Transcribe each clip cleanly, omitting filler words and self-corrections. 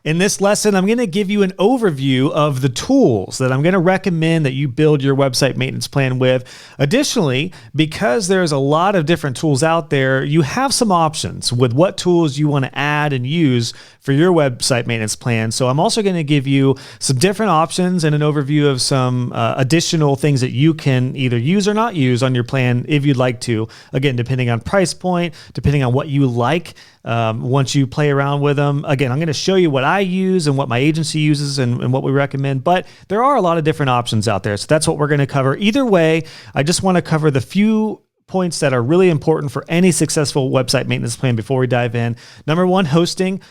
In this lesson, I'm going to give you an overview of the tools that I'm going to recommend that you build your website maintenance plan with. Additionally, because there's a lot of different tools out there, you have some options with what tools you want to add and use for your website maintenance plan. So I'm also going to give you some different options and an overview of some additional things that you can either use or not use on your plan if you'd like to. Again, depending on price point, depending on what you like. Once you play around with them, again, I'm going to show you what I use and what my agency uses and what we recommend, but there are a lot of different options out there. So that's what we're going to cover. Either way, I just want to cover the few points that are really important for any successful website maintenance plan before we dive in. Number one, hosting.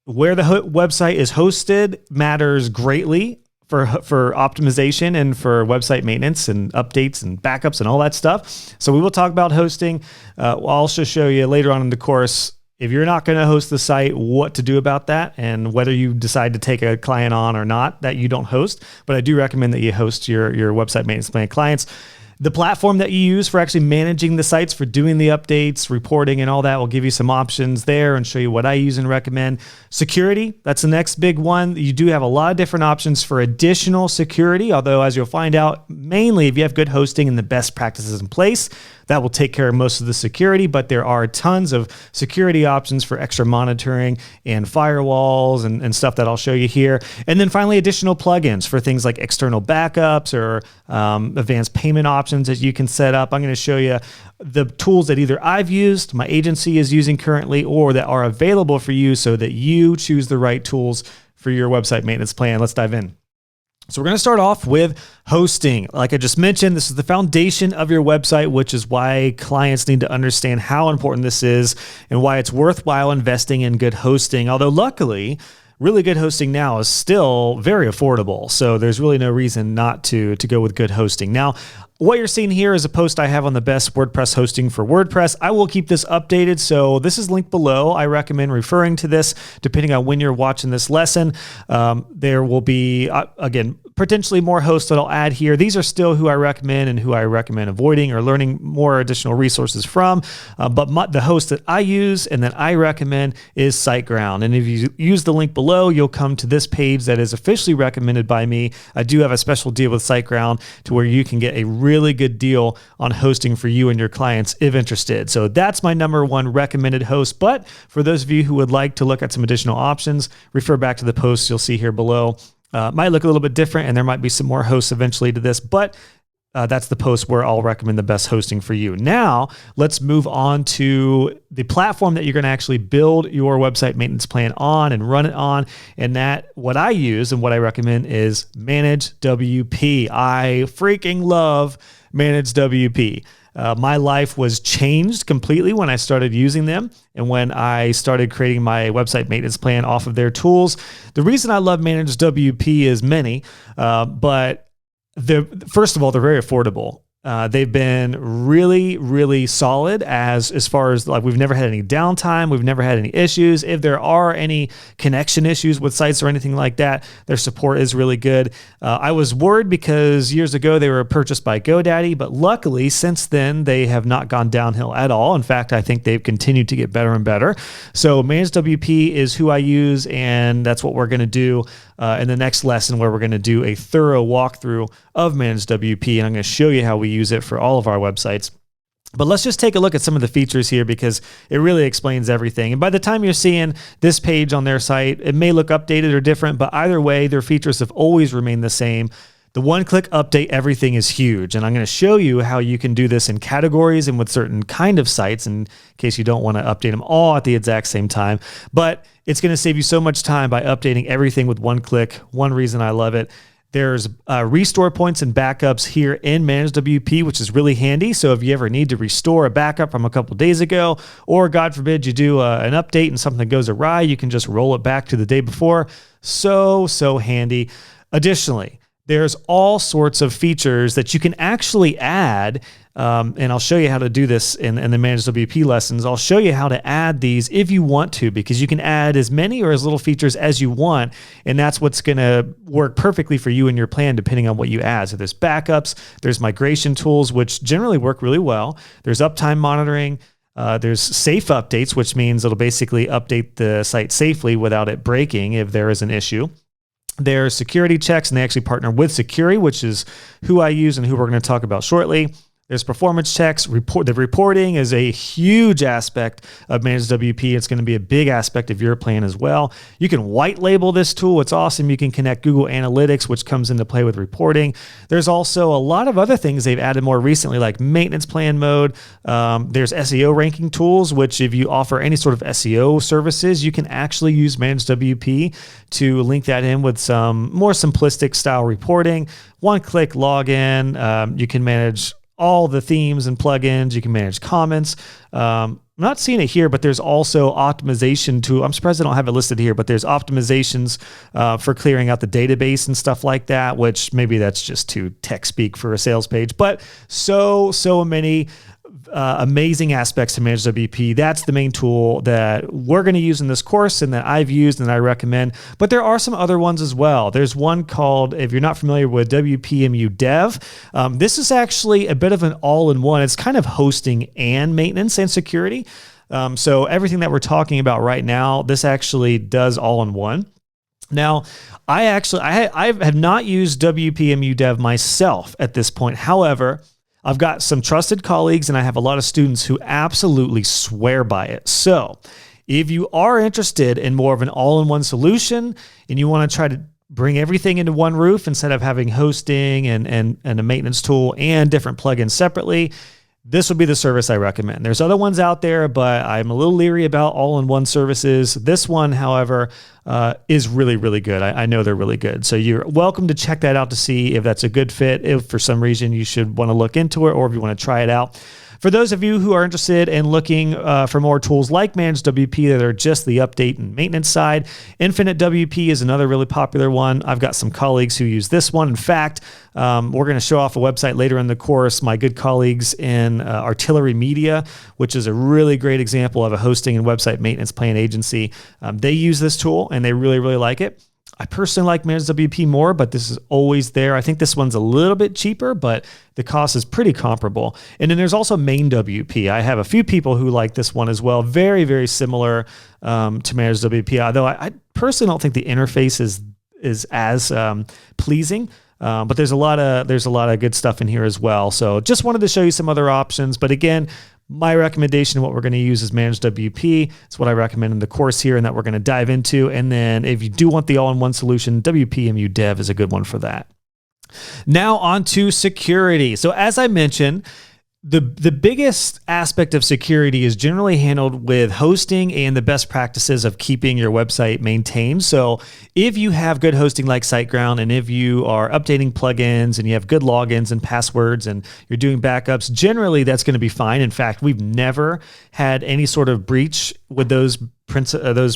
Where the website is hosted matters greatly for optimization and for website maintenance and updates and backups and all that stuff. So we will talk about hosting. I'll also show you later on in the course, if you're not going to host the site, what to do about that and whether you decide to take a client on or not that you don't host. But I do recommend that you host your website maintenance plan clients. The platform that you use for actually managing the sites, for doing the updates, reporting, and all that will give you some options there and show you what I use and recommend. Security, that's the next big one. You do have a lot of different options for additional security, although as you'll find out, mainly if you have good hosting and the best practices in place, that will take care of most of the security, but there are tons of security options for extra monitoring and firewalls and stuff that I'll show you here. And then finally, additional plugins for things like external backups or advanced payment options that you can set up. I'm going to show you the tools that either I've used, my agency is using currently, or that are available for you so that you choose the right tools for your website maintenance plan. Let's dive in. So we're going to start off with hosting. Like I just mentioned, this is the foundation of your website, which is why clients need to understand how important this is and why it's worthwhile investing in good hosting. Although luckily, really good hosting now is still very affordable. So there's really no reason not to go with good hosting. Now, what you're seeing here is a post I have on the best WordPress hosting for WordPress. I will keep this updated, so this is linked below. I recommend referring to this depending on when you're watching this lesson. There will be, again, potentially more hosts that I'll add here. These are still who I recommend and who I recommend avoiding or learning more additional resources from. But the host that I use and that I recommend is SiteGround. And if you use the link below, you'll come to this page that is officially recommended by me. I do have a special deal with SiteGround to where you can get a really good deal on hosting for you and your clients if interested. So that's my number one recommended host. But for those of you who would like to look at some additional options, refer back to the posts you'll see here below. Might look a little bit different and there might be some more hosts eventually to this, but that's the post where I'll recommend the best hosting for you. Now, let's move on to the platform that you're going to actually build your website maintenance plan on and run it on. And that, what I use and what I recommend is ManageWP. I freaking love ManageWP. My life was changed completely when I started using them and when I started creating my website maintenance plan off of their tools. The reason I love ManageWP is many, but first of all, they're very affordable. They've been really, really solid as far as like we've never had any downtime. We've never had any issues. If there are any connection issues with sites or anything like that, their support is really good. I was worried because years ago they were purchased by GoDaddy, but luckily since then they have not gone downhill at all. In fact, I think they've continued to get better and better. So ManageWP is who I use, and that's what we're going to do in the next lesson, where we're going to do a thorough walkthrough of ManageWP, and I'm going to show you how we use it for all of our websites. But let's just take a look at some of the features here because it really explains everything. And by the time you're seeing this page on their site, it may look updated or different, but either way, their features have always remained the same. The one-click update everything is huge, and I'm going to show you how you can do this in categories and with certain kind of sites in case you don't want to update them all at the exact same time. But it's going to save you so much time by updating everything with one click. One reason I love it. There's restore points and backups here in ManageWP, which is really handy. So if you ever need to restore a backup from a couple days ago, or God forbid you do an update and something goes awry, you can just roll it back to the day before. So handy. Additionally, there's all sorts of features that you can actually add, and I'll show you how to do this in the ManageWP lessons. I'll show you how to add these if you want to, because you can add as many or as little features as you want, and that's what's going to work perfectly for you and your plan depending on what you add. So there's backups, there's migration tools, which generally work really well. There's uptime monitoring, There's safe updates, which means it'll basically update the site safely without it breaking if there is an issue. There's security checks, and they actually partner with Sucuri, which is who I use and who we're going to talk about shortly. There's performance checks. The reporting is a huge aspect of Managed WP. It's going to be a big aspect of your plan as well. You can white label this tool. It's awesome. You can connect Google Analytics, which comes into play with reporting. There's also a lot of other things they've added more recently, like maintenance plan mode. There's SEO ranking tools, which if you offer any sort of SEO services, you can actually use Managed WP to link that in with some more simplistic style reporting. One-click login. You can manage all the themes and plugins. You can manage comments. I'm not seeing it here, but there's also optimization tool. I'm surprised I don't have it listed here, but there's optimizations for clearing out the database and stuff like that, which maybe that's just too tech speak for a sales page, but so many amazing aspects to Managed WP. That's the main tool that we're going to use in this course and that I've used and I recommend. But there are some other ones as well. There's one called, if you're not familiar with, WPMU Dev. This is actually a bit of an all-in-one. It's kind of hosting and maintenance and security. So everything that we're talking about right now, this actually does all in one. Now, I have not used WPMU Dev myself at this point. However, I've got some trusted colleagues and I have a lot of students who absolutely swear by it. So if you are interested in more of an all-in-one solution and you want to try to bring everything into one roof instead of having hosting and a maintenance tool and different plugins separately, this would be the service I recommend. There's other ones out there, but I'm a little leery about all-in-one services. This one, however, is really, really good. I know they're really good. So you're welcome to check that out to see if that's a good fit. If for some reason you should want to look into it or if you want to try it out. For those of you who are interested in looking for more tools like Managed WP that are just the update and maintenance side, Infinite WP is another really popular one. I've got some colleagues who use this one. In fact, we're going to show off a website later in the course. My good colleagues in Artillery Media, which is a really great example of a hosting and website maintenance plan agency, they use this tool and they really, really like it. I personally like Managed WP more, but this is always there. I think this one's a little bit cheaper, but the cost is pretty comparable. And then there's also Main WP. I have a few people who like this one as well. Very, very similar to Managed WP, although I personally don't think the interface is as pleasing. But there's a lot of good stuff in here as well. So just wanted to show you some other options. But again, my recommendation, what we're going to use is Managed WP. It's what I recommend in the course here and that we're going to dive into. And then if you do want the all-in-one solution, WPMU Dev is a good one for that. Now on to security. So as I mentioned, the biggest aspect of security is generally handled with hosting and the best practices of keeping your website maintained. So if you have good hosting like SiteGround, and if you are updating plugins and you have good logins and passwords and you're doing backups, generally that's going to be fine. In fact, we've never had any sort of breach with those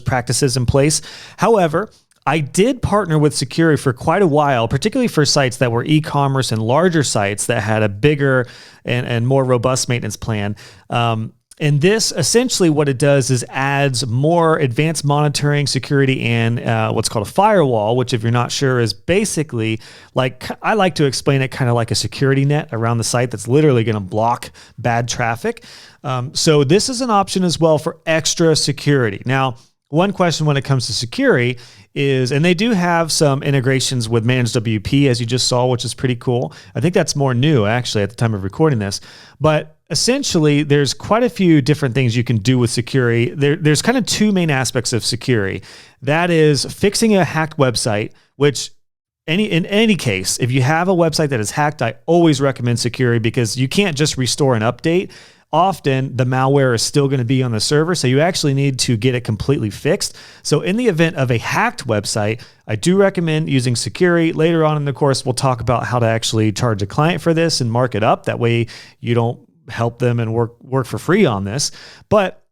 practices in place. However, I did partner with Sucuri for quite a while, particularly for sites that were e-commerce and larger sites that had a bigger and more robust maintenance plan. And this essentially what it does is adds more advanced monitoring, security, and what's called a firewall, which if you're not sure is basically like, I like to explain it kind of like a security net around the site that's literally going to block bad traffic. So this is an option as well for extra security. Now, one question when it comes to Sucuri is, and they do have some integrations with Managed WP, as you just saw, which is pretty cool. I think that's more new, actually, at the time of recording this. But essentially, there's quite a few different things you can do with Sucuri. There's kind of two main aspects of Sucuri. That is fixing a hacked website, which in any case, if you have a website that is hacked, I always recommend Sucuri because you can't just restore an update. Often the malware is still going to be on the server, so you actually need to get it completely fixed. So in the event of a hacked website, I do recommend using Sucuri. Later on in the course, we'll talk about how to actually charge a client for this and mark it up. That way you don't help them and work for free on this. But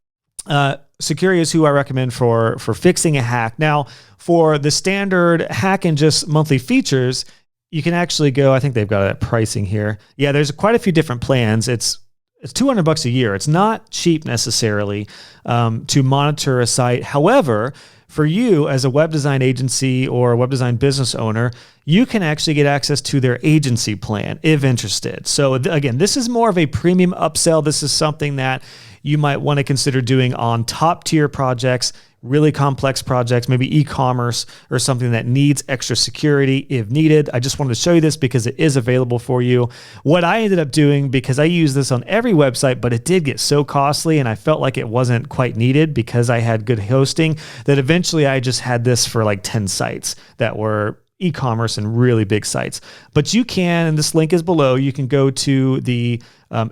Sucuri is who I recommend for fixing a hack. Now, for the standard hack and just monthly features, you can actually go, I think they've got a pricing here. Yeah, there's quite a few different plans. It's $200 a year. It's not cheap necessarily to monitor a site. However, for you as a web design agency or a web design business owner, you can actually get access to their agency plan if interested. So again, this is more of a premium upsell. This is something that you might want to consider doing on top tier projects, really complex projects, maybe e-commerce or something that needs extra security if needed. I just wanted to show you this because it is available for you. What I ended up doing, because I use this on every website, but it did get so costly and I felt like it wasn't quite needed because I had good hosting, that eventually I just had this for like 10 sites that were e-commerce and really big sites. But you can, and this link is below, you can go to the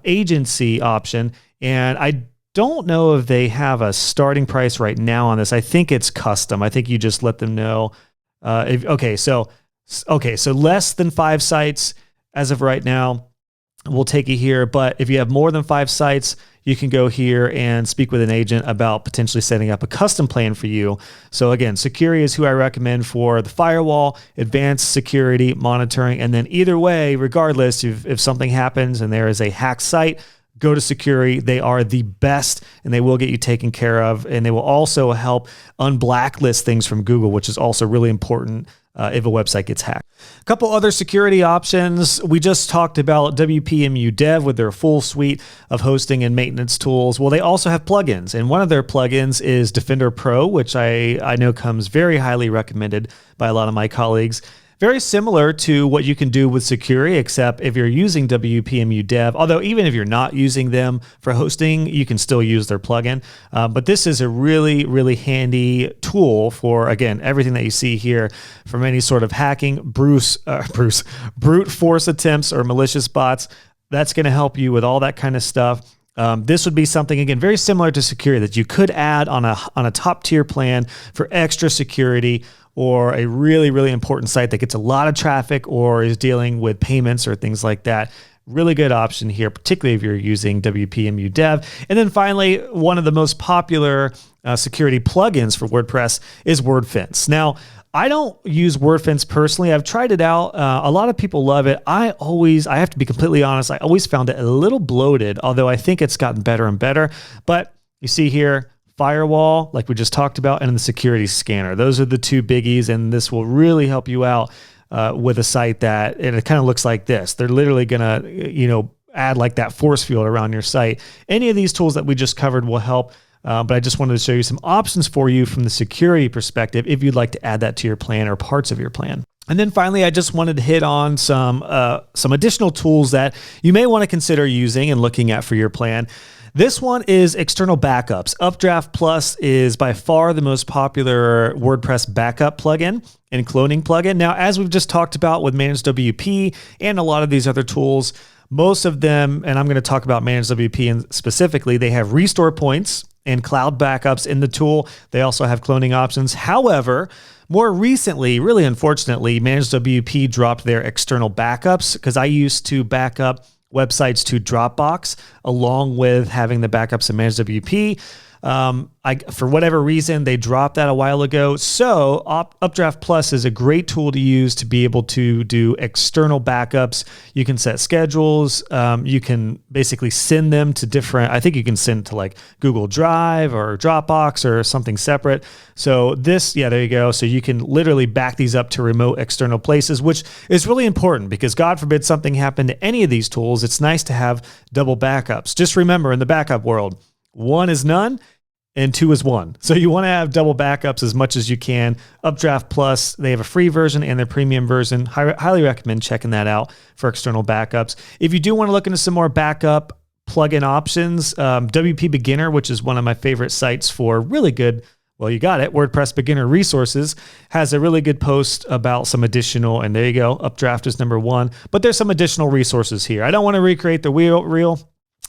agency option, and I don't know if they have a starting price right now on this. I think it's custom. I think you just let them know. So less than 5 sites as of right now, we'll take it here. But if you have more than 5 sites, you can go here and speak with an agent about potentially setting up a custom plan for you. So again, Sucuri is who I recommend for the firewall, advanced security monitoring, and then either way, regardless, if something happens and there is a hacked site, go to Sucuri. They are the best and they will get you taken care of. And they will also help unblacklist things from Google, which is also really important if a website gets hacked. A couple other security options. We just talked about WPMU Dev with their full suite of hosting and maintenance tools. Well, they also have plugins, and one of their plugins is Defender Pro, which I know comes very highly recommended by a lot of my colleagues. Very similar to what you can do with Sucuri, except if you're using WPMU Dev, although even if you're not using them for hosting, you can still use their plugin. But this is a really, really handy tool for, again, everything that you see here, from any sort of hacking, brute force attempts or malicious bots. That's going to help you with all that kind of stuff. This would be something, again, very similar to Sucuri that you could add on a top tier plan for extra security, or a really, really important site that gets a lot of traffic or is dealing with payments or things like that. Really good option here, particularly if you're using WPMU Dev. And then finally, one of the most popular security plugins for WordPress is WordFence. Now, I don't use WordFence personally. I've tried it out. A lot of people love it. I have to be completely honest, I always found it a little bloated, although I think it's gotten better and better. But you see here, firewall, like we just talked about, and the security scanner. Those are the 2 biggies, and this will really help you out with a site that, and it kind of looks like this. They're literally gonna, add like that force field around your site. Any of these tools that we just covered will help, but I just wanted to show you some options for you from the security perspective if you'd like to add that to your plan or parts of your plan. And then finally, I just wanted to hit on some additional tools that you may want to consider using and looking at for your plan. This one is external backups. Updraft Plus is by far the most popular WordPress backup plugin and cloning plugin. Now, as we've just talked about with Managed WP and a lot of these other tools, most of them, and I'm going to talk about Managed WP specifically, they have restore points and cloud backups in the tool. They also have cloning options. However, more recently, really unfortunately, Managed WP dropped their external backups, because I used to back up websites to Dropbox along with having the backups in Managed WP. For whatever reason, they dropped that a while ago. So Updraft Plus is a great tool to use to be able to do external backups. You can set schedules. You can basically send them to different, I think you can send to like Google Drive or Dropbox or something separate. So this, there you go. So you can literally back these up to remote external places, which is really important because God forbid something happened to any of these tools. It's nice to have double backups. Just remember, in the backup world, 1 is none and 2 is 1. So you want to have double backups as much as you can. Updraft Plus, they have a free version and their premium version. Highly recommend checking that out for external backups. If you do want to look into some more backup plugin options, WP Beginner, which is one of my favorite sites for really good, well, you got it, WordPress Beginner Resources, has a really good post about some additional, and there you go, Updraft is number 1, but there's some additional resources here. I don't want to recreate the reel.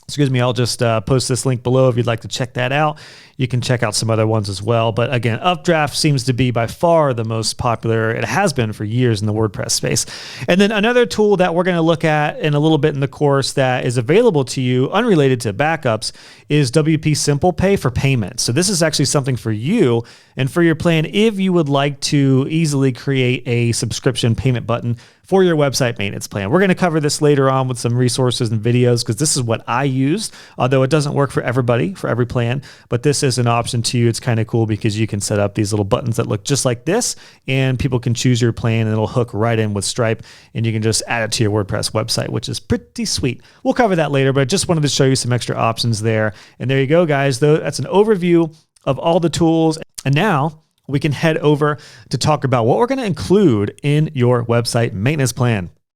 Excuse me, I'll just post this link below if you'd like to check that out. You can check out some other ones as well. But again, Updraft seems to be by far the most popular. It has been for years in the WordPress space. And then another tool that we're going to look at in a little bit in the course that is available to you, unrelated to backups, is WP Simple Pay for payments. So this is actually something for you and for your plan if you would like to easily create a subscription payment button for your website maintenance plan. We're going to cover this later on with some resources and videos because this is what I used, although it doesn't work for everybody, for every plan, but this is an option to you. It's kind of cool because you can set up these little buttons that look just like this and people can choose your plan and it'll hook right in with Stripe and you can just add it to your WordPress website, which is pretty sweet. We'll cover that later, but I just wanted to show you some extra options there. And there you go, guys. That's an overview of all the tools. And now we can head over to talk about what we're going to include in your website maintenance plan.